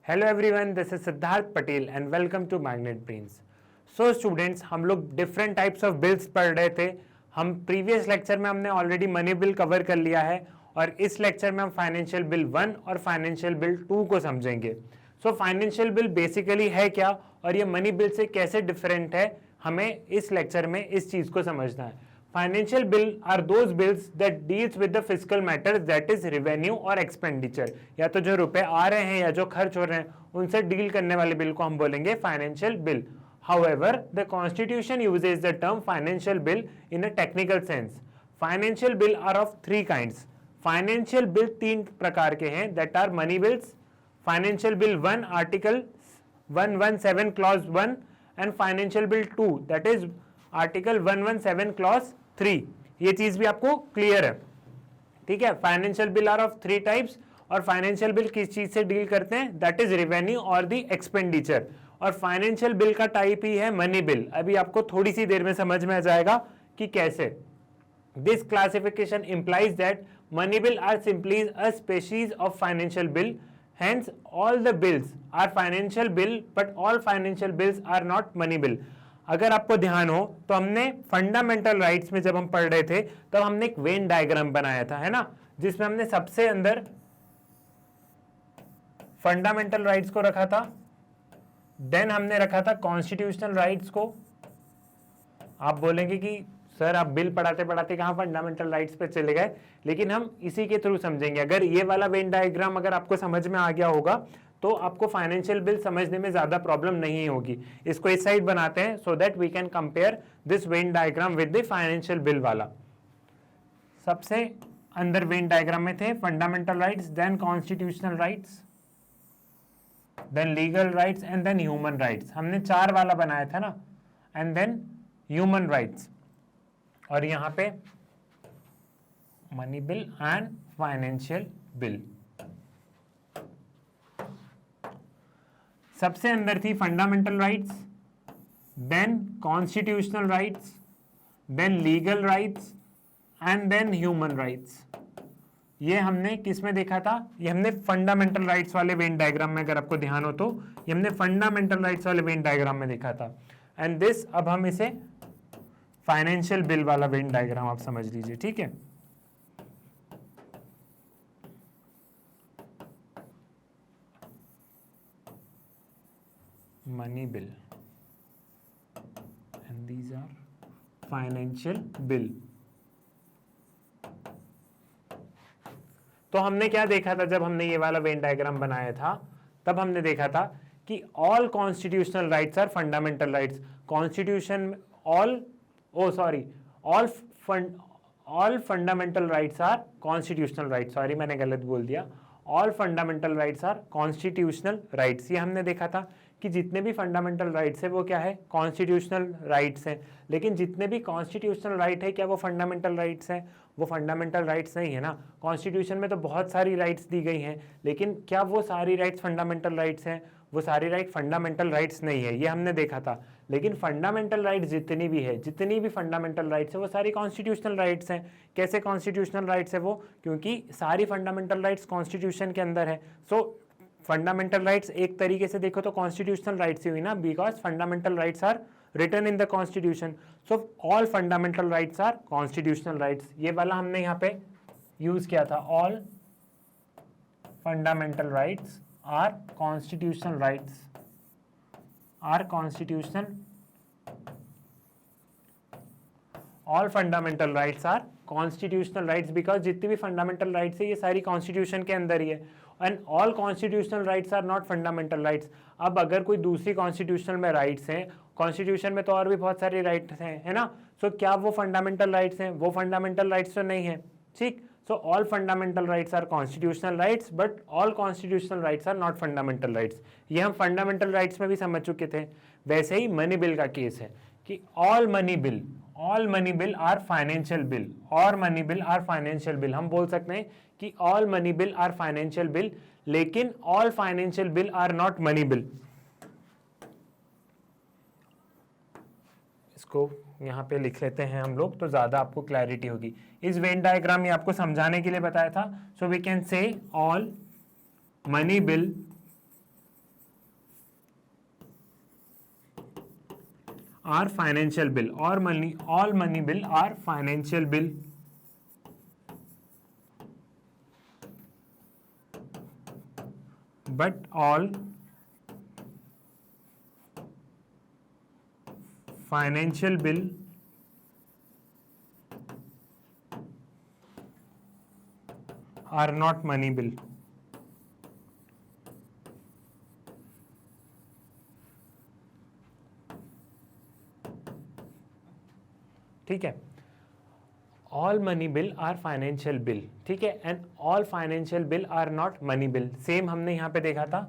Hello everyone, this is Siddharth Patel and welcome to Magnet Brains. So students, हम लोग different types of bills पढ़ रहे थे। हम प्रीवियस लेक्चर में हमने ऑलरेडी मनी बिल कवर कर लिया है और इस लेक्चर में हम फाइनेंशियल बिल 1 और फाइनेंशियल बिल 2 को समझेंगे। सो फाइनेंशियल बिल बेसिकली है क्या और ये मनी बिल से कैसे डिफरेंट है, हमें इस लेक्चर में इस चीज को समझना है। Financial bill are those bills that deals with the fiscal matters, that is revenue और expenditure, या तो जो रुपए आ रहे हैं या जो खर्च हो रहे हैं उनसे डील करने वाले बिल को हम बोलेंगे financial bill. However, the constitution uses the term financial bill in a technical sense. Financial bill are of three kinds. Financial bill तीन प्रकार के हैं, that are money bills, financial bill 1 article 117 clause 1 and financial bill 2 that is article 117 clause 3। ये चीज भी आपको clear है, ठीक है। Financial bill are of three types और फाइनेंशियल बिल किस चीज से डील करते हैं, दैट इज रेवेन्यू और द एक्सपेंडिचर। और फाइनेंशियल बिल का टाइप ही है मनी बिल। अभी आपको थोड़ी सी देर में समझ में आ जाएगा कि कैसे। This classification implies that money bill are simply a species of financial bill, hence all the bills are financial bill but all financial bills are not money bill। अगर आपको ध्यान हो तो हमने फंडामेंटल राइट्स में जब हम पढ़ रहे थे तब हमने एक वेन डायग्राम बनाया था, है ना, जिसमें हमने सबसे अंदर फंडामेंटल राइट्स को रखा था, देन हमने रखा था कॉन्स्टिट्यूशनल राइट्स को। आप बोलेंगे कि सर आप बिल पढ़ाते पढ़ाते कहां फंडामेंटल राइट्स पे चले गए, लेकिन हम इसी के थ्रू समझेंगे। अगर ये वाला वेन डायग्राम अगर आपको समझ में आ गया होगा तो आपको फाइनेंशियल बिल समझने में ज्यादा प्रॉब्लम नहीं होगी। इसको इस साइड बनाते हैं so that we can compare this Venn diagram with the financial bill वाला। सबसे अंदर वेन डायग्राम में थे fundamental rights, then constitutional rights, then legal rights and then human rights. हमने चार वाला बनाया था ना, एंड देन ह्यूमन राइट्स, और यहां पे money bill and financial bill. सबसे अंदर थी fundamental rights, then constitutional rights, then legal rights and then human rights. ये हमने किस में देखा था, ये हमने फंडामेंटल राइट्स वाले वेन डायग्राम में, अगर आपको ध्यान हो तो ये हमने फंडामेंटल राइट्स वाले वेन डायग्राम में देखा था। एंड दिस अब हम इसे फाइनेंशियल बिल वाला वेन डायग्राम आप समझ लीजिए, ठीक है। Money bill and these are financial bill। तो हमने क्या देखा था जब हमने ये वाला वेन डायग्राम बनाया था, तब हमने देखा था कि all constitutional rights are fundamental rights. Constitution all fundamental rights are constitutional rights. Sorry, मैंने गलत बोल दिया, all fundamental rights are constitutional rights. ये हमने देखा था कि जितने भी फंडामेंटल राइट्स है वो क्या है, कॉन्स्टिट्यूशनल राइट्स हैं। लेकिन जितने भी कॉन्स्टिट्यूशनल राइट है क्या वो फंडामेंटल राइट्स हैं? वो फंडामेंटल राइट्स नहीं है ना। कॉन्स्टिट्यूशन में तो बहुत सारी राइट्स दी गई हैं, लेकिन क्या वो सारी राइट्स फंडामेंटल राइट्स हैं? वो सारी राइट फंडामेंटल राइट्स नहीं है, ये हमने देखा था। लेकिन फंडामेंटल राइट्स जितनी भी फंडामेंटल राइट्स है वो सारी कॉन्स्टिट्यूशनल राइट्स हैं। कैसे कॉन्स्टिट्यूशनल राइट्स है वो? क्योंकि सारी फंडामेंटल राइट्स कॉन्स्टिट्यूशन के अंदर है। सो फंडामेंटल राइट्स एक तरीके से देखो तो कॉन्स्टिट्यूशनल राइट्स ही हुई ना, because fundamental rights are written in the constitution. So all fundamental rights are constitutional rights. ये वाला हमने यहाँ पे यूज किया था, all fundamental rights are constitutional rights, are constitutional, all fundamental rights are constitutional rights, because जितनी भी fundamental rights है ये सारी कॉन्स्टिट्यूशन के अंदर ही है। And all constitutional rights are not fundamental rights. अब अगर कोई दूसरी कॉन्स्टिट्यूशनल में राइट्स हैं, कॉन्स्टिट्यूशन में तो और भी बहुत सारी राइट्स हैं, है ना। सो क्या वो फंडामेंटल राइट्स हैं? वो फंडामेंटल राइट्स तो नहीं है, ठीक। So all fundamental rights are constitutional rights but all constitutional rights are not fundamental rights. ये हम फंडामेंटल राइट्स में भी समझ चुके थे। वैसे ही मनी बिल का केस है कि all money bill are financial bill, और money bill are financial bill. हम बोल सकते हैं कि all money bill are financial bill, लेकिन all financial bill are not money bill. इसको यहाँ पे लिख लेते हैं हम लोग तो ज्यादा आपको क्लैरिटी होगी। इस वेन डायग्राम में आपको समझाने के लिए बताया था। So we can say all money bill are financial bill, or money, all money bill are financial bill. But all financial bill are not money bill. ठीक है, all money bill are financial bill, ठीक है, and all financial bill are not money bill. Same हमने यहाँ पे देखा था,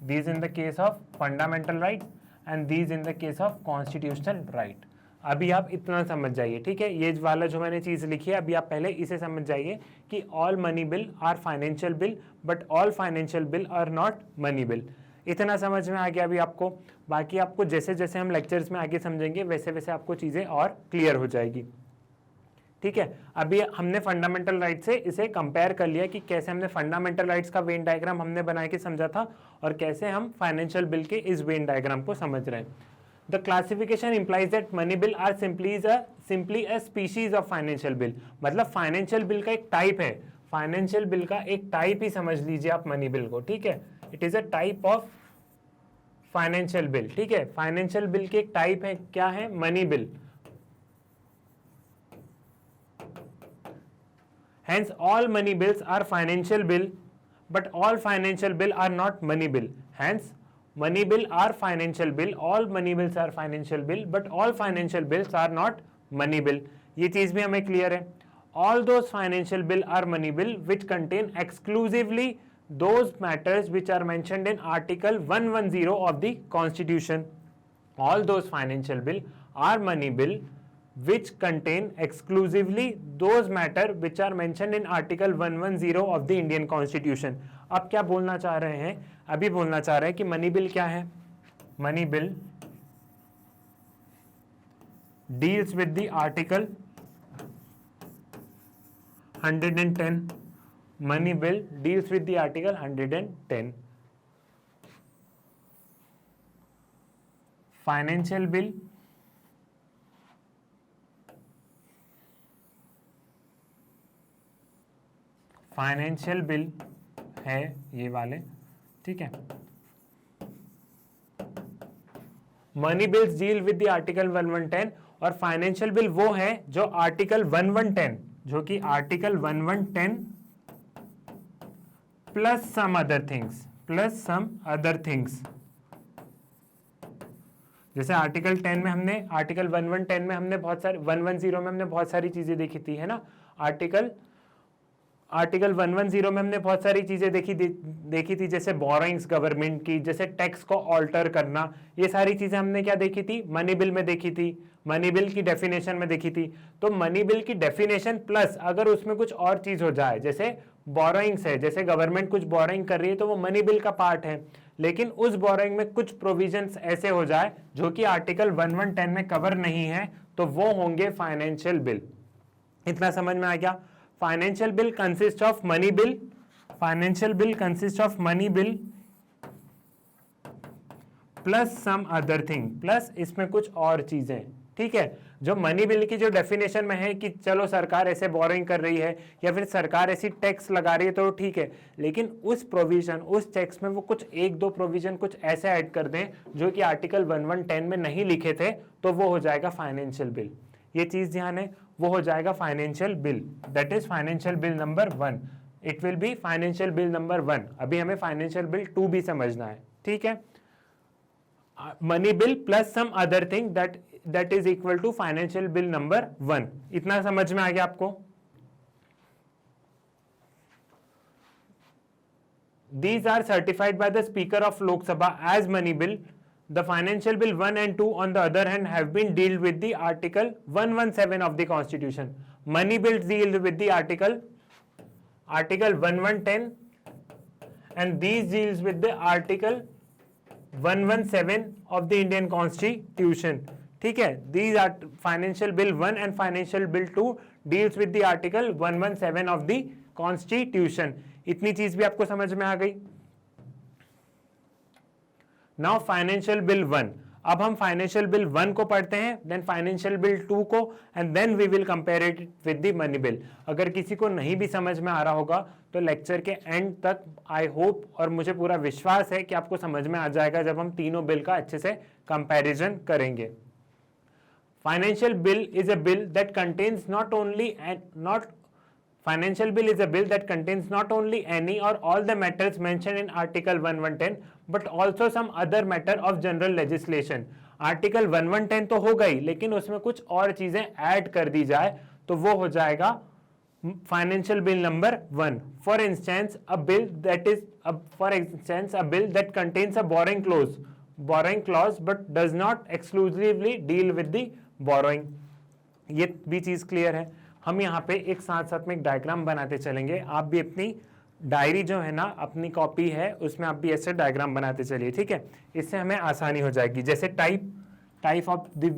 these in the case of fundamental right and these in the case of constitutional right. अभी आप इतना समझ जाइए, ठीक है, ये वाला जो मैंने चीज लिखी है अभी आप पहले इसे समझ जाइए कि all money bill are financial bill but all financial bill are not money bill. इतना समझ में आ गया अभी आपको. बाकी आपको जैसे जैसे हम लेक्चर्स में आगे समझेंगे वैसे वैसे आपको चीजें और क्लियर हो जाएगी. ठीक है, अभी हमने फंडामेंटल राइट से इसे कंपेयर कर लिया कि कैसे हमने फंडामेंटल राइट्स का वेन डायग्राम हमने बना के समझा था और कैसे हम फाइनेंशियल बिल के इस वेन डायग्राम को समझ रहे हैं. The classification implies that money bill are simply a species of financial bill. मतलब फाइनेंशियल बिल का एक टाइप है, फाइनेंशियल बिल का एक टाइप ही समझ लीजिए आप मनी बिल को. ठीक है, it is a type of financial bill. ठीक है, फाइनेंशियल बिल की एक टाइप है, क्या है, money bill. Hence all money bills are financial bill but all financial bill are not money bill. Hence money bill are financial bill, all money bills are financial bill but all financial bills are not money bill. ये चीज भी हमें clear है. All those financial bill are money bill which contain exclusively those matters which are mentioned in Article 110 of the Constitution. All those financial bill are money bill which contain exclusively those matter which are mentioned in Article 110 of the Indian Constitution. अब क्या बोलना चाह रहे हैं, अभी बोलना चाह रहे हैं कि मनी बिल क्या है. Money bill deals with the Article 110. Money bill deals with the Article 110. Financial bill financial bill है ये वाले. ठीक है, money bills deal with the article 1110 और फाइनेंशियल बिल वो है जो आर्टिकल 1110, जो कि article 1110 plus some other things. जैसे आर्टिकल 10 में हमने, आर्टिकल 1110 में हमने बहुत सारी, 110 में हमने बहुत सारी चीजें देखी थी, है ना. आर्टिकल 110 में हमने बहुत सारी चीजें देखी थी जैसे बोरोइंग्स गवर्नमेंट की, जैसे टैक्स को ऑल्टर करना, ये सारी चीजें हमने क्या देखी थी, मनी बिल में देखी थी, मनी बिल की डेफिनेशन में देखी थी. तो मनी बिल की डेफिनेशन प्लस अगर उसमें कुछ और चीज हो जाए, जैसे बोरोइंग्स है, जैसे गवर्नमेंट कुछ बोरोइंग कर रही है तो वो मनी बिल का पार्ट है, लेकिन उस बोरोइंग में कुछ प्रोविजंस ऐसे हो जाए जो कि आर्टिकल 1110 में कवर नहीं है, तो वो होंगे फाइनेंशियल बिल. इतना समझ में आ गया. Financial bill consists of money bill. Financial bill consists of money bill plus some other thing. plus इसमें कुछ और चीजें. ठीक है, जो मनी बिल की जो डेफिनेशन में है कि चलो सरकार ऐसे बोरिंग कर रही है या फिर सरकार ऐसी टैक्स लगा रही है तो ठीक है, लेकिन उस प्रोविजन, उस टैक्स में वो कुछ एक दो प्रोविजन कुछ ऐसे ऐड कर दें जो कि आर्टिकल 1110 में नहीं लिखे थे, तो वो हो जाएगा फाइनेंशियल बिल. ये चीज ध्यान है, वो हो जाएगा financial bill. That is financial bill number 1. It will be financial bill number 1. अभी हमें फाइनेंशियल बिल 2 भी समझना है. ठीक है, money bill plus some other thing that is equal to financial bill number 1. इतना समझ में आ गया आपको. These are certified by the Speaker of Lok Sabha as money bill. The financial bill 1 and 2 on the other hand have been dealt with the article 117 of the Constitution. Money bills deal with the article 110 and these deals with the article 117 of the Indian Constitution. ठीक है, these are financial bill 1 and financial bill 2 deals with the article 117 of the Constitution. इतनी चीज भी आपको समझ में आ गई. Now financial bill 1. अब हम फाइनेंशियल बिल 1 को पढ़ते हैं, देन फाइनेंशियल बिल 2 को, and then we will compare it with the money bill. अगर किसी को नहीं भी समझ में आ रहा होगा तो लेक्चर के एंड तक आई होप और मुझे पूरा विश्वास है कि आपको समझ में आ जाएगा जब हम तीनों बिल का अच्छे से कंपैरिजन करेंगे। Financial bill is a bill that contains Financial bill is a bill that contains not only any or all the matters mentioned in Article 1110 but also some other matter of general legislation। Article 1110 तो हो गई, लेकिन उसमें कुछ और चीजें add कर दी जाए तो वो हो जाएगा financial bill number 1। For instance a bill that contains a borrowing clause but does not exclusively deal with the borrowing. ये भी चीज क्लियर है। हम यहाँ पे एक साथ साथ में एक डायग्राम बनाते चलेंगे। आप भी अपनी डायरी जो है ना, अपनी कॉपी है, उसमें आप भी ऐसे डायग्राम बनाते चलिए, ठीक है। इससे हमें आसानी हो जाएगी। जैसे type of the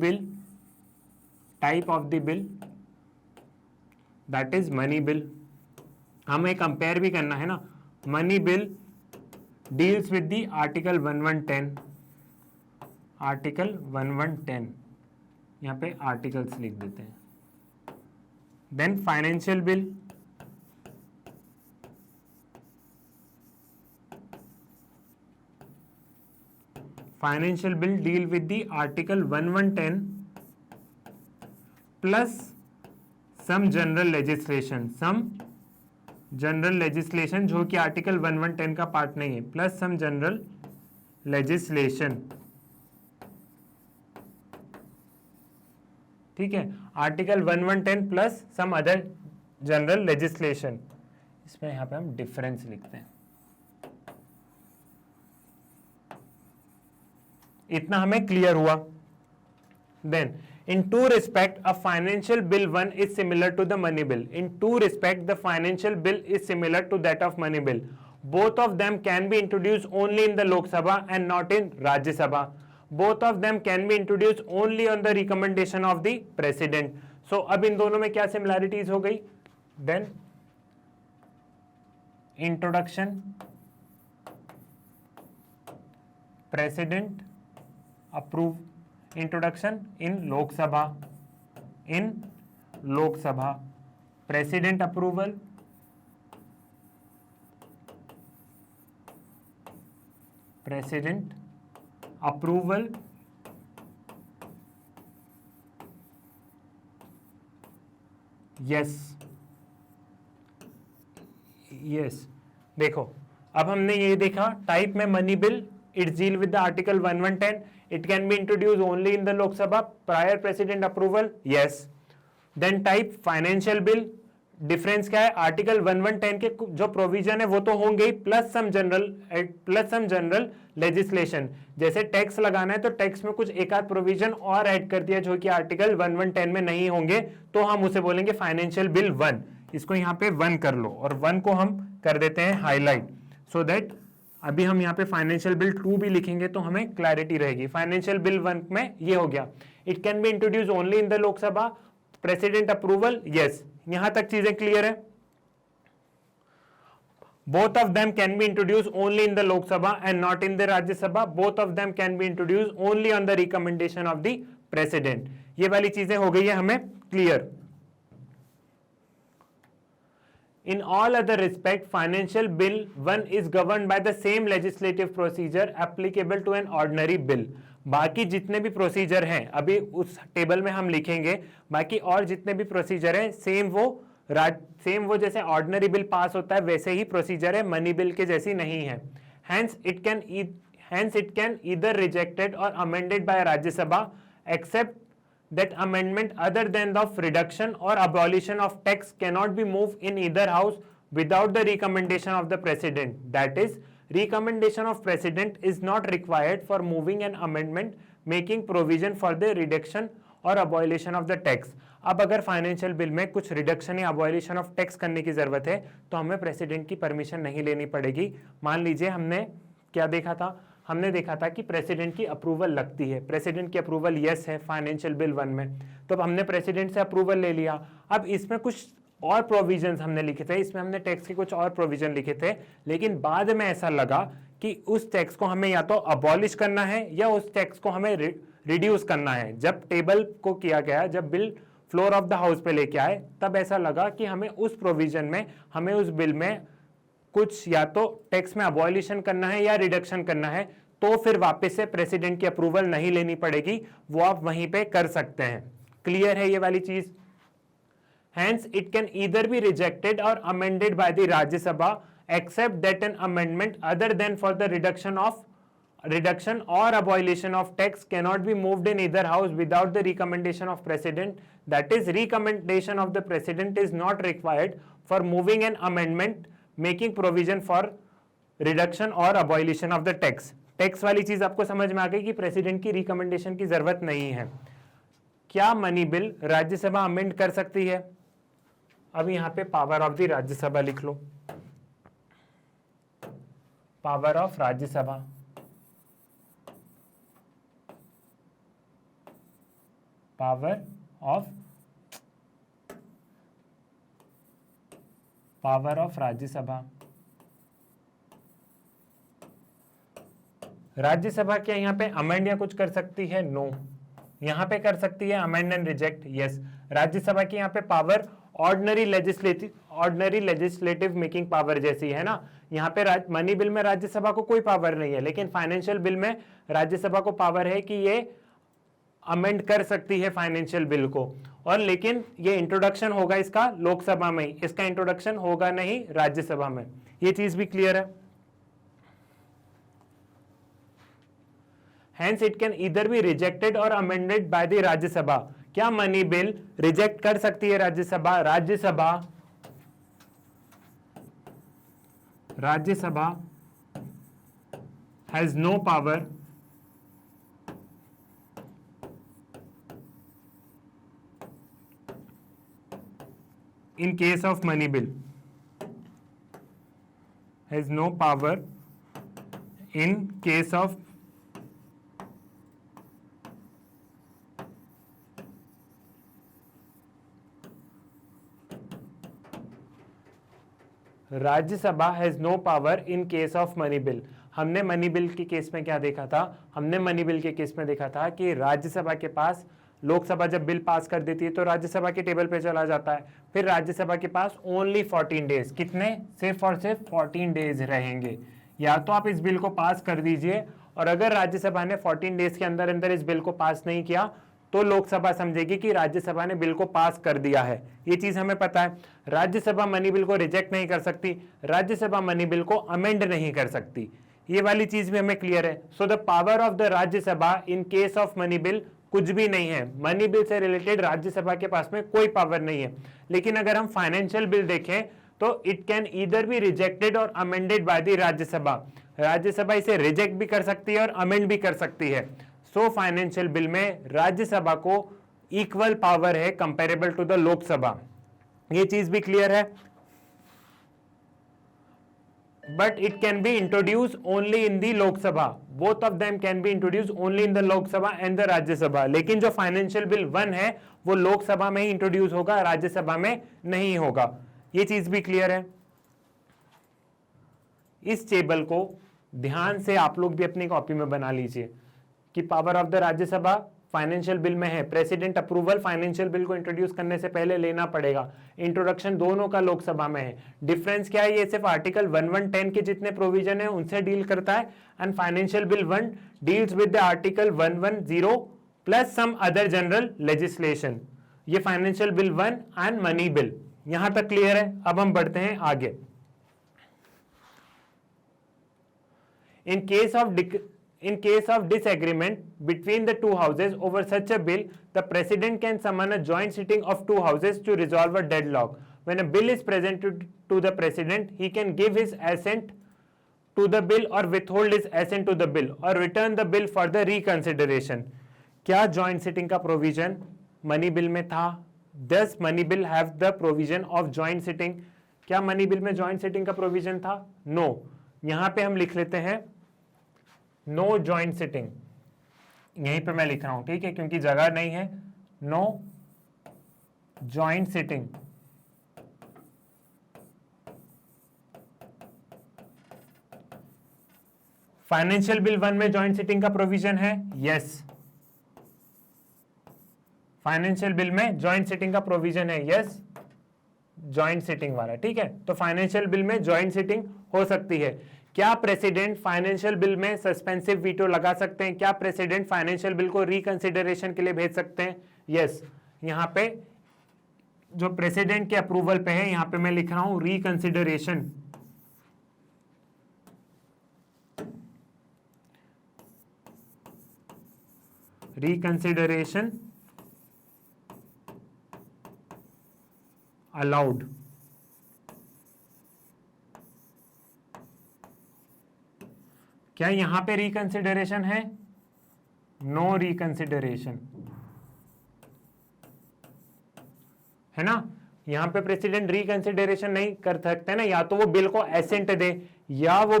bill that is money bill. हमें कंपेयर भी करना है ना। Money bill deals with the article 1110। यहाँ पे आर्टिकल्स लिख देते हैं। Then financial bill deal with the article 1110 plus some general legislation जो कि आर्टिकल 1110 का पार्ट नहीं है, प्लस सम जनरल लेजिस्लेशन, ठीक है। Article 1110 plus some other general legislation. इसमें यहां पे हम डिफरेंस लिखते हैं। इतना हमें क्लियर हुआ। Then in two respect a financial bill 1 is similar to the money bill. In two respect the financial bill is similar to that of money bill. Both of them can be introduce only in the Lok Sabha and not in Rajya Sabha. Both of them can be introduced only on the recommendation of the president. So अब इन दोनों में क्या similarities हो गई? Then introduction, president approve, introduction in Lok Sabha, president approval, yes। देखो अब हमने ये देखा, टाइप में money bill it's deal with the article 1110, it can be introduce only in the Lok Sabha prior president approval, yes. Then type financial bill, difference क्या है? Article 1110 के जो प्रोविजन है वो तो होंगे ही, प्लस सम जनरल लेजिस्लेशन। जैसे टैक्स लगाना है तो टैक्स में कुछ एक आध प्रोविजन और ऐड कर दिया जो कि आर्टिकल 1110 में नहीं होंगे, तो हम उसे बोलेंगे फाइनेंशियल बिल 1। इसको यहाँ पे 1 कर लो और 1 को हम कर देते हैं हाईलाइट, सो दैट अभी हम यहाँ पे फाइनेंशियल बिल 2 भी लिखेंगे तो हमें क्लैरिटी रहेगी। फाइनेंशियल बिल 1 में ये हो गया, it can be introduce only in the Lok Sabha, president approval, yes. यहां तक चीजें क्लियर है। Both of them can be introduced only in the Lok Sabha and not in the Rajya Sabha. Both of them can be introduced only on the recommendation of the president. ये वाली चीजें हो गई है हमें clear. In all other respect, Financial Bill 1 is governed by the same legislative procedure applicable to an ordinary bill. बाकी जितने भी प्रोसीजर हैं अभी उस टेबल में हम लिखेंगे, बाकी और जितने भी प्रोसीजर हैं सेम वो जैसे ऑर्डिनरी बिल पास होता है वैसे ही प्रोसीजर है, मनी बिल के जैसी नहीं है। Hence it can either rejected or amended by Rajya Sabha, except that amendment other than the reduction or abolition of tax cannot be moved in either house without the recommendation of the president. That is, recommendation of president is not required for moving an amendment making provision for the reduction or abolition of the tax. अब अगर financial bill में कुछ reduction या abolition of tax करने की जरूरत है तो हमें प्रेसिडेंट की परमिशन नहीं लेनी पड़ेगी। मान लीजिए हमने क्या देखा था, हमने देखा था कि प्रेसिडेंट की अप्रूवल लगती है, प्रेसिडेंट की अप्रूवल यस है फाइनेंशियल बिल 1 में, तो अब हमने प्रेसिडेंट से अप्रूवल ले लिया। अब इसमें कुछ और प्रोविजंस हमने लिखे थे, इसमें हमने टैक्स के कुछ और प्रोविजन लिखे थे, लेकिन बाद में ऐसा लगा कि उस टैक्स को हमें या तो अबॉलिश करना है या उस टैक्स को हमें रिड्यूस करना है। जब टेबल को किया गया, जब bill floor of the house पे लेके आए, तब ऐसा लगा कि हमें उस प्रोविजन में, हमें उस बिल में कुछ या तो टैक्स में अबॉलिशन करना है या रिडक्शन करना है, तो फिर वापस से प्रेसिडेंट की अप्रूवल नहीं लेनी पड़ेगी, वो आप वहीं पे कर सकते हैं। क्लियर है ये वाली चीज? Hence, it can either be rejected or amended by the Rajya Sabha, except that an amendment other than for the reduction or abolition of tax cannot be moved in either house without the recommendation of president. That is, recommendation of the president is not required for moving an amendment making provision for reduction or abolition of the tax. Tax वाली चीज आपको समझ में आ गई कि president की recommendation की जरूरत नहीं है। क्या मनी बिल राज्यसभा अमेंड कर सकती है? अब यहां पे पावर ऑफ द राज्यसभा लिख लो। Power of Rajya Sabha, power of Rajya Sabha. Rajya Sabha क्या यहां पे अमेंड या कुछ कर सकती है? नो। यहां पे कर सकती है amend and reject, yes. Rajya Sabha की यहां पे power ordinary legislative making power जैसी है ना। यहाँ पे मनी बिल में राज्यसभा को कोई पावर नहीं है, लेकिन फाइनेंशियल बिल में राज्यसभा को पावर है कि ये अमेंड कर सकती है फाइनेंशियल बिल को। और लेकिन ये इंट्रोडक्शन होगा इसका लोकसभा में, इसका इंट्रोडक्शन होगा नहीं राज्यसभा में। ये चीज भी क्लियर है? Hence it can either be rejected or amended by the Rajya Sabha. क्या मनी बिल रिजेक्ट कर सकती है Rajya Sabha? Rajya Sabha has no power in case of money bill. Has no power in case of Rajya Sabha has no power in case of money bill. हमने money bill के case में क्या देखा था? हमने मनी बिल के केस में देखा था कि राज्यसभा के पास, लोकसभा जब बिल पास कर देती है तो राज्यसभा के टेबल पे चला जाता है, फिर राज्यसभा के पास ओनली 14 डेज, कितने? सिर्फ और सिर्फ 14 डेज रहेंगे। या तो आप इस बिल को पास कर दीजिए, और अगर राज्यसभा ने 14 डेज के अंदर अंदर इस बिल को पास नहीं किया तो लोकसभा समझेगी कि राज्यसभा ने बिल को पास कर दिया है। ये चीज हमें पता है। राज्यसभा मनी बिल को रिजेक्ट नहीं कर सकती, राज्यसभा मनी बिल को अमेंड नहीं कर सकती। ये वाली चीज भी हमें क्लियर है। So the power of the Rajya Sabha in case of money bill कुछ भी नहीं है। मनी बिल से रिलेटेड राज्यसभा के पास में कोई पावर नहीं है। लेकिन अगर हम फाइनेंशियल बिल देखें तो it can either be rejected और amended by the Rajya Sabha. Rajya Sabha इसे रिजेक्ट भी कर सकती है और अमेंड भी कर सकती है। सो फाइनेंशियल बिल में राज्यसभा को इक्वल पावर है कंपेरेबल टू द लोकसभा। ये चीज भी क्लियर है? But it can be introduce only in the Lok Sabha. Both of them can be introduce only in the Lok Sabha and the Rajya Sabha. लेकिन जो फाइनेंशियल बिल 1 है वो लोकसभा में ही इंट्रोड्यूस होगा, राज्यसभा में नहीं होगा। ये चीज भी क्लियर है? इस टेबल को ध्यान से आप लोग भी अपनी कॉपी में बना लीजिए कि power of the Rajya Sabha financial bill में है। प्रेसिडेंट अप्रूवल फाइनेंशियल बिल को इंट्रोड्यूस करने से पहले लेना पड़ेगा। इंट्रोडक्शन दोनों का लोकसभा में है। डिफरेंस क्या है? ये सिर्फ आर्टिकल 1110 के जितने प्रोविजन है उनसे डील करता है, and financial bill 1 deals with the article 110 plus some other general legislation. ये financial bill 1 and money bill. यहां तक क्लियर है? अब हम बढ़ते हैं आगे। In case of disagreement between the two houses over such a bill, the president can summon a joint sitting of two houses to resolve a deadlock. When a bill is presented to the president, he can give his assent to the bill or withhold his assent to the bill or return the bill for the reconsideration. क्या joint sitting का provision money bill में था? Does money bill have the provision of joint sitting? क्या money bill में joint sitting का provision था? No. यहां पे हम लिख लेते हैं नो जॉइंट सिटिंग। यहीं पे मैं लिख रहा हूं, ठीक है, क्योंकि जगह नहीं है। No joint sitting. Financial bill 1 में जॉइंट सिटिंग का प्रोविजन है, यस। फाइनेंशियल बिल में जॉइंट सिटिंग का प्रोविजन है, यस, जॉइंट सिटिंग वाला, ठीक है। तो फाइनेंशियल बिल में जॉइंट सिटिंग हो सकती है। क्या प्रेसिडेंट फाइनेंशियल बिल में सस्पेंसिव वीटो लगा सकते हैं? क्या प्रेसिडेंट फाइनेंशियल बिल को रिकंसिडरेशन के लिए भेज सकते हैं? यस। यहां पे जो प्रेसिडेंट के अप्रूवल पे है, यहां पे मैं लिख रहा हूं रिकंसिडरेशन, रिकंसिडरेशन अलाउड। क्या यहां पे रिकंसिडरेशन है? नो रिकंसिडरेशन, है ना। यहां पे प्रेसिडेंट रिकंसिडरेशन नहीं कर सकते ना, या तो वो बिल को एसेंट दे या वो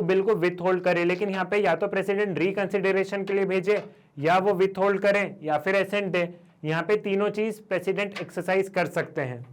बिल को विथ होल्ड करे। लेकिन यहां पे या तो प्रेसिडेंट रिकंसिडरेशन के लिए भेजे, या वो विथ होल्ड करें, या फिर एसेंट दे। यहां पे तीनों चीज प्रेसिडेंट एक्सरसाइज कर सकते हैं।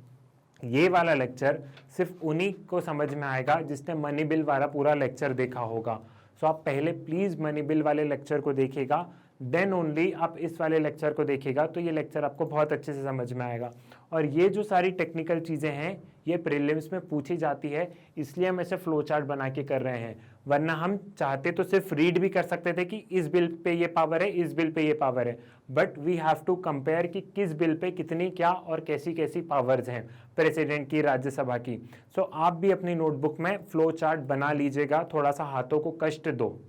ये वाला लेक्चर सिर्फ उन्हीं को समझ में आएगा जिसने मनी बिल वाला पूरा लेक्चर देखा होगा। सो आप पहले प्लीज मनी बिल वाले लेक्चर को देखिएगा, देन ओनली आप इस वाले लेक्चर को देखिएगा, तो ये लेक्चर आपको बहुत अच्छे से समझ में आएगा। और ये जो सारी टेक्निकल चीज़ें हैं ये प्रीलिम्स में पूछी जाती है, इसलिए हम ऐसे फ्लो चार्ट बना के कर रहे हैं। वरना हम चाहते तो सिर्फ रीड भी कर सकते थे कि इस बिल पे ये पावर है, इस बिल पे ये पावर है, but we have to compare कि किस बिल पे कितनी क्या और कैसी कैसी पावर्स हैं प्रेसिडेंट की, राज्यसभा की। सो आप भी अपनी नोटबुक में फ्लो चार्ट बना लीजिएगा, थोड़ा सा हाथों को कष्ट दो,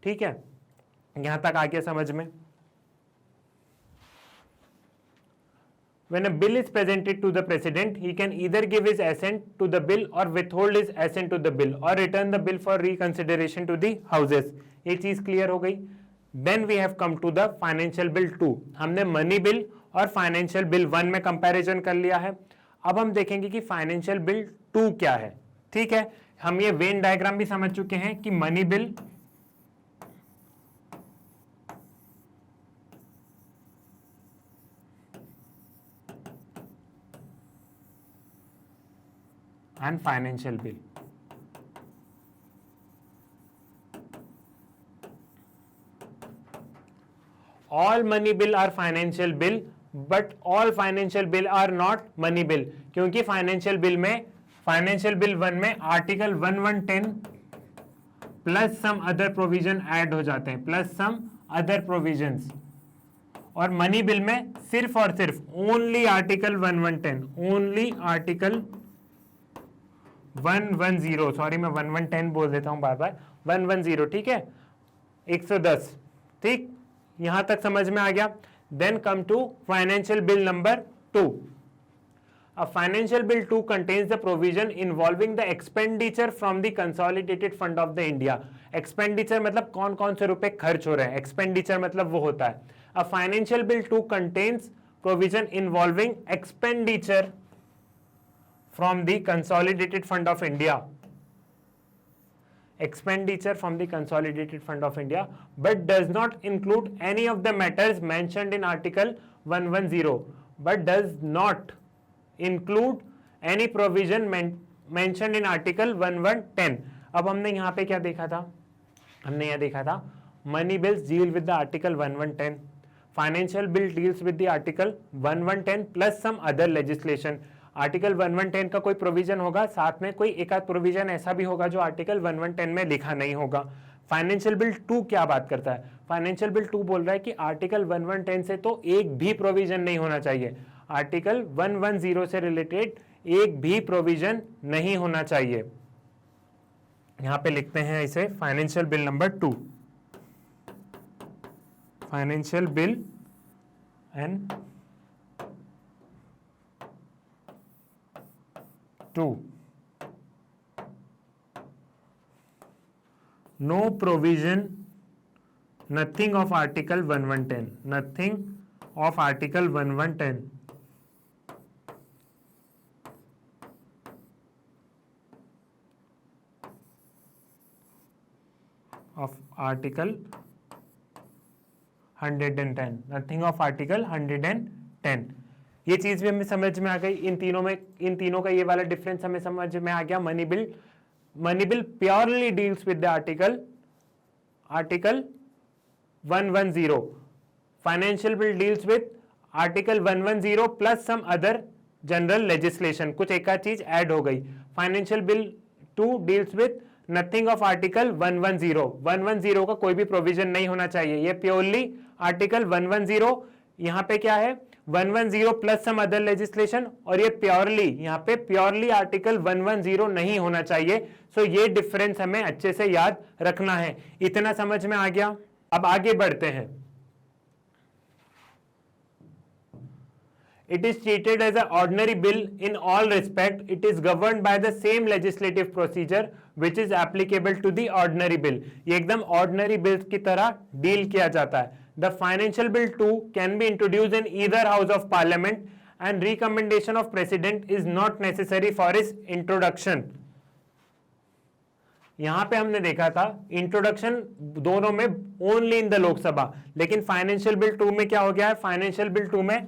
ठीक है। यहां तक आ गया समझ में? When a bill is presented to the president, he can either give his assent to the bill or withhold his assent to the bill or return the bill for reconsideration to the houses. ये चीज clear हो गई। Then we have come to the financial bill 2. हमने money bill और financial bill 1 में comparison कर लिया है। अब हम देखेंगे कि फाइनेंशियल बिल 2 क्या है, ठीक है। हम ये वेन डायग्राम भी समझ चुके हैं कि money bill and financial bill. All money bill are financial bill, but all financial bill are not money bill, क्योंकि फाइनेंशियल बिल में, फाइनेंशियल बिल 1 में article 1110 plus some other provision add हो जाते हैं, प्लस सम अदर प्रोविजंस। और money bill में सिर्फ और सिर्फ only article 1110, only article 110, sorry मैं 1110 बोल देता हूं बार बार, 110, ठीक है, 110, ठीक। यहां तक समझ में आ गया। Then come to financial bill number 2। A financial bill 2 contains the provision involving the expenditure from the consolidated fund of the India. Expenditure मतलब कौन कौन से रुपए खर्च हो रहे हैं, expenditure मतलब वो होता है। A financial bill 2 contains provision involving expenditure from the consolidated fund of India. Expenditure from the consolidated fund of India, but does not include any of the matters mentioned in Article 110, but does not include any provision mentioned in Article 1110. अब हमने यहाँ पे क्या देखा था? हमने यह देखा था money bills deal with the Article 1110, financial bill deals with the Article 1110 plus some other legislation. Article 1110 का कोई प्रोविजन होगा, साथ में कोई एक आध प्रोविजन ऐसा भी होगा जो आर्टिकल 1110 में लिखा नहीं होगा। फाइनेंशियल बिल 2 क्या बात करता है? फाइनेंशियल बिल 2 बोल रहा है कि आर्टिकल 1110 से तो एक भी प्रोविजन नहीं होना चाहिए, आर्टिकल 110 से रिलेटेड एक भी प्रोविजन नहीं होना चाहिए। यहां पे लिखते हैं इसे financial bill number 2, financial bill and 2, no provision, nothing of article 1110, nothing of article 1110 of article 110, nothing of article 110। ये चीज भी हमें समझ में आ गई। इन तीनों का ये वाला डिफरेंस हमें समझ में आ गया। Money bill money bill purely deals with the article 110. Financial bill deals with article 110 plus some other general legislation, कुछ एक आध चीज ऐड हो गई. Financial bill 2 deals with nothing of article 110. 110 का कोई भी प्रोविजन नहीं होना चाहिए, ये प्योरली आर्टिकल 110. यहां पे क्या है 110 प्लस सम अदर लेजिस्लेशन, और ये प्योरली यहां पे प्योरली आर्टिकल 110 नहीं होना चाहिए. सो ये डिफरेंस हमें अच्छे से याद रखना है. इतना समझ में आ गया. अब आगे बढ़ते हैं. It is treated as an ordinary bill in all respect. It is governed by the same legislative procedure which is applicable to the ordinary bill. ये एकदम ordinary bills की तरह deal किया जाता है. The financial bill 2 can be introduced in either house of parliament and recommendation of president is not necessary for its introduction. यहां पे हमने देखा था इंट्रोडक्शन दोनों में ओनली इन द लोकसभा, लेकिन फाइनेंशियल बिल 2 में क्या हो गया है, फाइनेंशियल बिल 2 में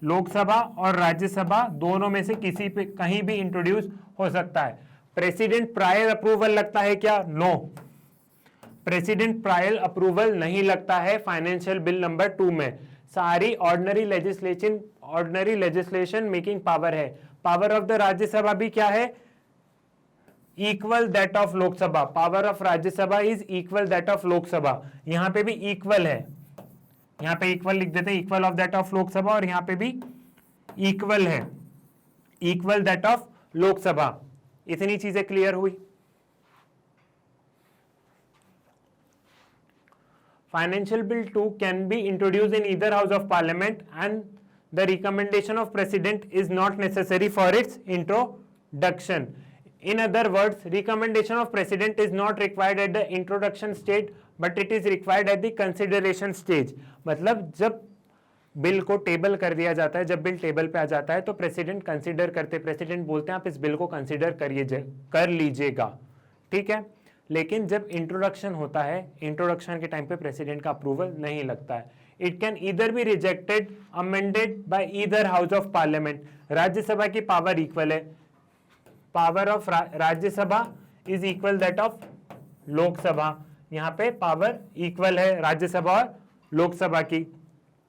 लोकसभा और राज्यसभा दोनों में से किसी पे कहीं भी इंट्रोड्यूस हो सकता है. प्रेसिडेंट प्रायर अप्रूवल लगता है क्या? नो, प्रेसिडेंट प्रायर अप्रूवल नहीं लगता है फाइनेंशियल बिल नंबर 2 में. सारी ऑर्डिनरी लेजिस्लेशन मेकिंग पावर है. पावर ऑफ द राज्यसभा भी क्या है? Equal that of Lok Sabha. Power of Rajya Sabha is equal that of Lok Sabha. यहां पे भी इक्वल है, यहां पे इक्वल लिख देते हैं, equal of that of Lok Sabha, और यहां पे भी इक्वल है, इक्वल दैट ऑफ लोकसभा. इतनी चीजें क्लियर हुई. Financial bill 2 can be introduce in either house of parliament and the recommendation of president is not necessary for its introduction. In other words, recommendation of president is not required at the introduction stage, but it is required at the consideration stage. मतलब जब bill को table कर दिया जाता है, जब bill table पे आ जाता है तो प्रेसिडेंट कंसीडर करते, प्रेसिडेंट बोलते हैं आप इस बिल को कंसीडर कर लीजिएगा, ठीक है. लेकिन जब इंट्रोडक्शन होता है, इंट्रोडक्शन के टाइम पे प्रेसिडेंट का अप्रूवल नहीं लगता है. It can either be rejected amended by either house of parliament. Rajya Sabha की पावर इक्वल है, power of Rajya Sabha is equal that of Lok Sabha. यहां पे पावर इक्वल है राज्यसभा और लोकसभा की.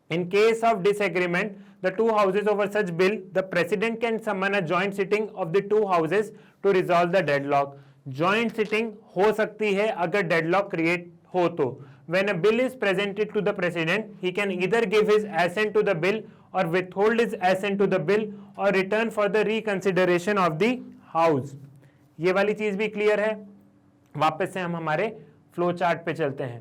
In case of disagreement the two houses over such bill the president can summon a joint sitting of the two houses to resolve the deadlock. Joint sitting हो सकती है अगर deadlock create हो तो. When a bill is presented to the president, he can either give his assent to the bill or withhold his assent to the bill or return for the reconsideration of the house. ये वाली चीज भी clear है. वापस से हम हमारे flow chart पे चलते हैं.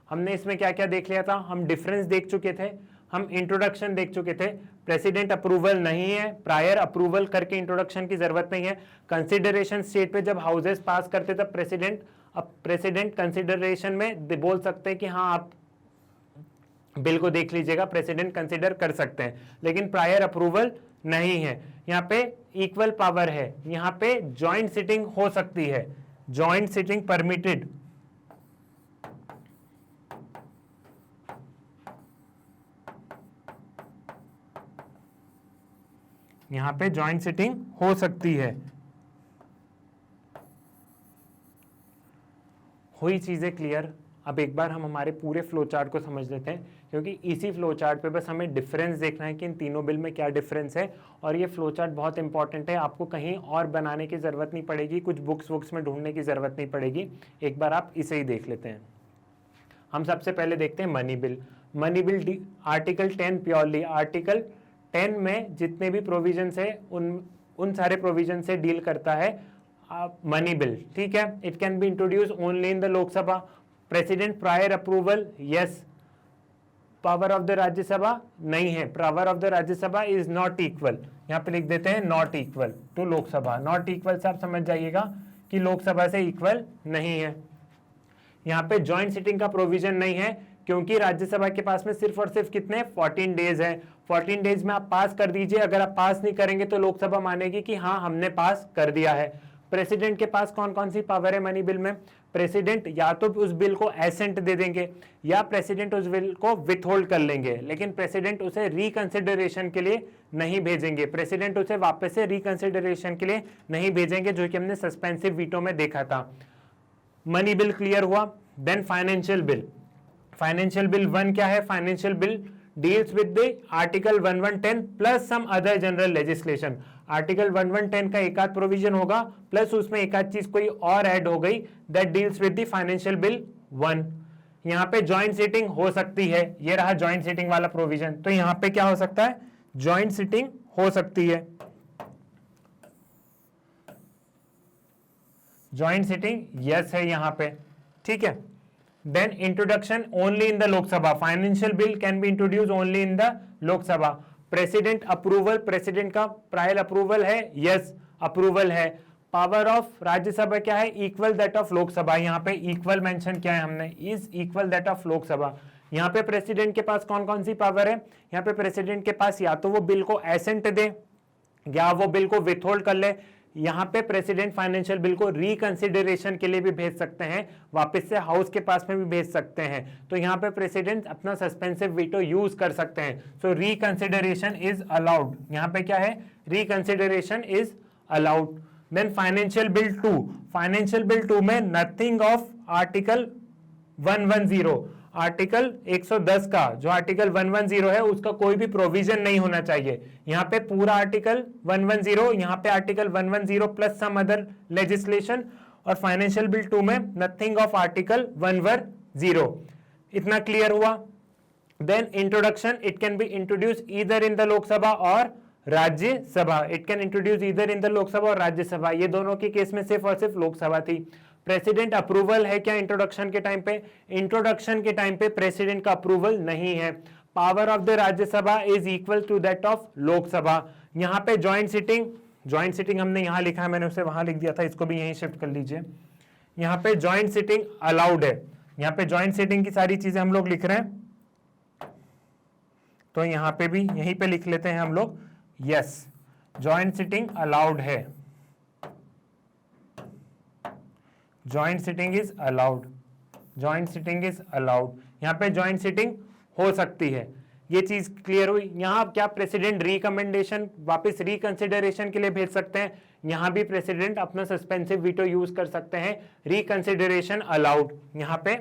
हमने इसमें क्या क्या देख लिया था? हम डिफरेंस देख चुके थे, हम इंट्रोडक्शन देख चुके थे. प्रेसिडेंट अप्रूवल नहीं है, प्रायर अप्रूवल करके इंट्रोडक्शन की जरूरत नहीं है. कंसिडरेशन स्टेट पे जब हाउसेस पास करते तब प्रेसिडेंट कंसिडरेशन में बोल सकते हैं कि हाँ आप बिल को देख लीजिएगा, प्रेसिडेंट कंसिडर कर सकते हैं, लेकिन प्रायर अप्रूवल नहीं है. यहाँ पे इक्वल पावर है, यहाँ पे जॉइंट सिटिंग हो सकती है, जॉइंट सिटिंग परमिटेड. यहाँ पे जॉइंट सिटिंग हो सकती है. हुई चीजें क्लियर. अब एक बार हम हमारे पूरे फ्लो चार्ट को समझ लेते हैं, क्योंकि इसी फ्लो चार्ट पे बस हमें डिफरेंस देखना है कि इन तीनों बिल में क्या डिफरेंस है. और ये फ्लो चार्ट बहुत इंपॉर्टेंट है, आपको कहीं और बनाने की जरूरत नहीं पड़ेगी, कुछ बुक्स में ढूंढने की जरूरत नहीं पड़ेगी. एक बार आप इसे ही देख लेते हैं. हम सबसे पहले देखते हैं money bill. Money bill article 10 purely, article 10 में जितने भी प्रोविजंस है उन सारे प्रोविजन से डील करता है मनी बिल, ठीक है. It can be introduce only in the Lok Sabha. President prior approval yes. Power of the Rajya Sabha नहीं है, power of the Rajya Sabha is not equal. यहाँ पे लिख देते हैं not equal to Lok Sabha. Not equal से आप समझ जाइएगा कि लोकसभा से इक्वल नहीं है. यहाँ पे ज्वाइंट सिटिंग का प्रोविजन नहीं है, क्योंकि राज्यसभा के पास में सिर्फ और सिर्फ कितने 14 डेज है. 14 डेज में आप पास कर दीजिए. अगर आप पास नहीं करेंगे तो लोकसभा मानेगी कि हाँ हमने पास कर दिया है. प्रेसिडेंट के पास कौन कौन सी पावर है मनी बिल में? प्रेसिडेंट या तो उस बिल को एसेंट दे देंगे या प्रेसिडेंट उस बिल को विथहोल्ड कर लेंगे, लेकिन प्रेसिडेंट उसे रिकंसिडरेशन के लिए नहीं भेजेंगे, प्रेसिडेंट उसे वापस से रिकंसिडरेशन के लिए नहीं भेजेंगे, जो कि हमने सस्पेंसिव वीटो में देखा था। मनी बिल क्लियर हुआ। Then financial bill. Financial bill 1 क्या है? Financial bill deals with the article 1110 plus some other general legislation. Article 1110 का एक आध प्रोविजन होगा प्लस उसमें एक आध चीज कोई और ऐड हो गई, that deals with the financial bill 1। यहाँ पे ज्वाइंट सीटिंग हो सकती है, ये रहा ज्वाइंट सीटिंग वाला प्रोविजन। तो यहाँ पे क्या हो सकता है? ज्वाइंट सीटिंग हो सकती है, ज्वाइंट सीटिंग यस है यहाँ पे, ठीक है। Then introduction only in the Lok Sabha. Financial bill can be introduce only in the Lok Sabha. President approval, president का प्रायर अप्रूवल है, यस अप्रूवल है। पावर ऑफ राज्यसभा क्या है? Equal that of Lok Sabha. यहाँ पे इक्वल मेंशन किया है हमने, is equal that of Lok Sabha. यहाँ पे प्रेसिडेंट के पास कौन कौन सी पावर है? यहाँ पे प्रेसिडेंट के पास या तो वो बिल को एसेंट दे या वो बिल को विथहोल्ड कर ले। यहाँ पे प्रेसिडेंट फाइनेंशियल बिल को रिकंसिडरेशन के लिए भी भेज सकते हैं, वापस से हाउस के पास में भी भेज सकते हैं। तो यहाँ पे प्रेसिडेंट अपना सस्पेंसिव वीटो यूज कर सकते हैं। So reconsideration is allowed. यहाँ पे क्या है? Reconsideration is allowed. Then financial bill 2। Financial bill 2 में नथिंग ऑफ आर्टिकल 110, आर्टिकल 110 का जो आर्टिकल 110 है उसका कोई भी प्रोविजन नहीं होना चाहिए। यहाँ पे पूरा आर्टिकल 110, यहाँ पे article 110 plus some other legislation, और फाइनेंशियल बिल 2 में नथिंग ऑफ आर्टिकल 110। इतना क्लियर हुआ। Then introduction, it can be introduce either in the Lok Sabha और Rajya Sabha. It can introduce either in the Lok Sabha और राज्यसभा। ये दोनों के केस में सिर्फ और सिर्फ लोकसभा थी। प्रेसिडेंट अप्रूवल है क्या इंट्रोडक्शन के टाइम पे? इंट्रोडक्शन के टाइम पे प्रेसिडेंट का अप्रूवल नहीं है। Power of the Rajya Sabha is equal to that of Lok Sabha. यहाँ पे ज्वाइंट सिटिंग, ज्वाइंट सिटिंग हमने यहाँ लिखा है, मैंने उसे वहां लिख दिया था, इसको भी यहीं शिफ्ट कर लीजिए। यहाँ पे ज्वाइंट सिटिंग अलाउड है। यहाँ पे ज्वाइंट सिटिंग की सारी चीजें हम लोग लिख रहे हैं, तो यहाँ पे भी यहीं पे लिख लेते हैं हम लोग, यस ज्वाइंट सिटिंग अलाउड है, joint sitting is allowed, joint sitting is allowed. यहाँ पे ज्वाइंट सिटिंग हो सकती है, ये चीज क्लियर हुई। यहाँ क्या प्रेसिडेंट रिकमेंडेशन वापस रिकंसिडरेशन के लिए भेज सकते हैं? यहाँ भी प्रेसिडेंट अपना सस्पेंसिव वीटो यूज कर सकते हैं, रिकंसिडरेशन अलाउड। यहाँ पे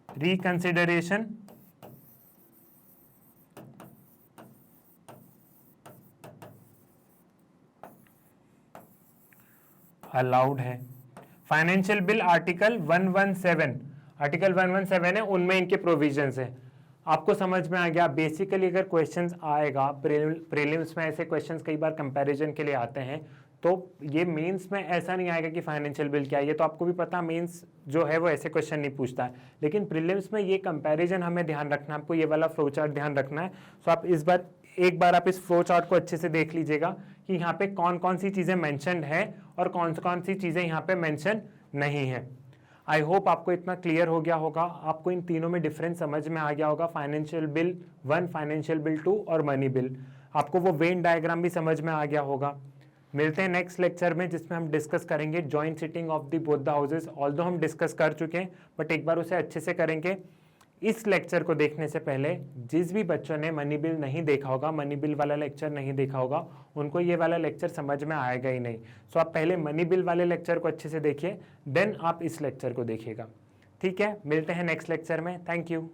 रिकंसिडरेशन अलाउड है। फाइनेंशियल बिल आर्टिकल 117, आर्टिकल 117 है, उनमें इनके प्रोविजंस है। आपको समझ में आ गया? बेसिकली अगर क्वेश्चंस आएगा प्रीलिम्स में, ऐसे क्वेश्चंस कई बार कंपैरिजन के लिए आते हैं, तो ये मेंस में ऐसा नहीं आएगा कि फाइनेंशियल बिल क्या है, ये तो आपको भी पता, मेंस जो है वो ऐसे क्वेश्चन नहीं पूछता है, लेकिन प्रीलिम्स में ये कंपैरिजन हमें ध्यान रखना है, आपको ये वाला फ्लो चार्ट ध्यान रखना है। सो आप एक बार आप इस फ्लो चार्ट को अच्छे से देख लीजिएगा कि यहाँ पे कौन कौन सी चीजें मेंशन्ड है और कौन कौन सी चीजें यहाँ पे मेंशन नहीं है। आई होप आपको इतना क्लियर हो गया होगा, आपको इन तीनों में डिफरेंस समझ में आ गया होगा, फाइनेंशियल बिल 1, फाइनेंशियल बिल 2 और मनी बिल। आपको वो वेन डायग्राम भी समझ में आ गया होगा। मिलते हैं नेक्स्ट लेक्चर में, जिसमें हम डिस्कस करेंगे joint sitting of the both the houses. Although हम डिस्कस कर चुके हैं, बट एक बार उसे अच्छे से करेंगे। इस लेक्चर को देखने से पहले जिस भी बच्चों ने मनी बिल नहीं देखा होगा, मनी बिल वाला लेक्चर नहीं देखा होगा, उनको ये वाला लेक्चर समझ में आएगा ही नहीं। सो आप पहले मनी बिल वाले लेक्चर को अच्छे से देखिए, देन आप इस लेक्चर को देखिएगा। ठीक है, मिलते हैं नेक्स्ट लेक्चर में। Thank you.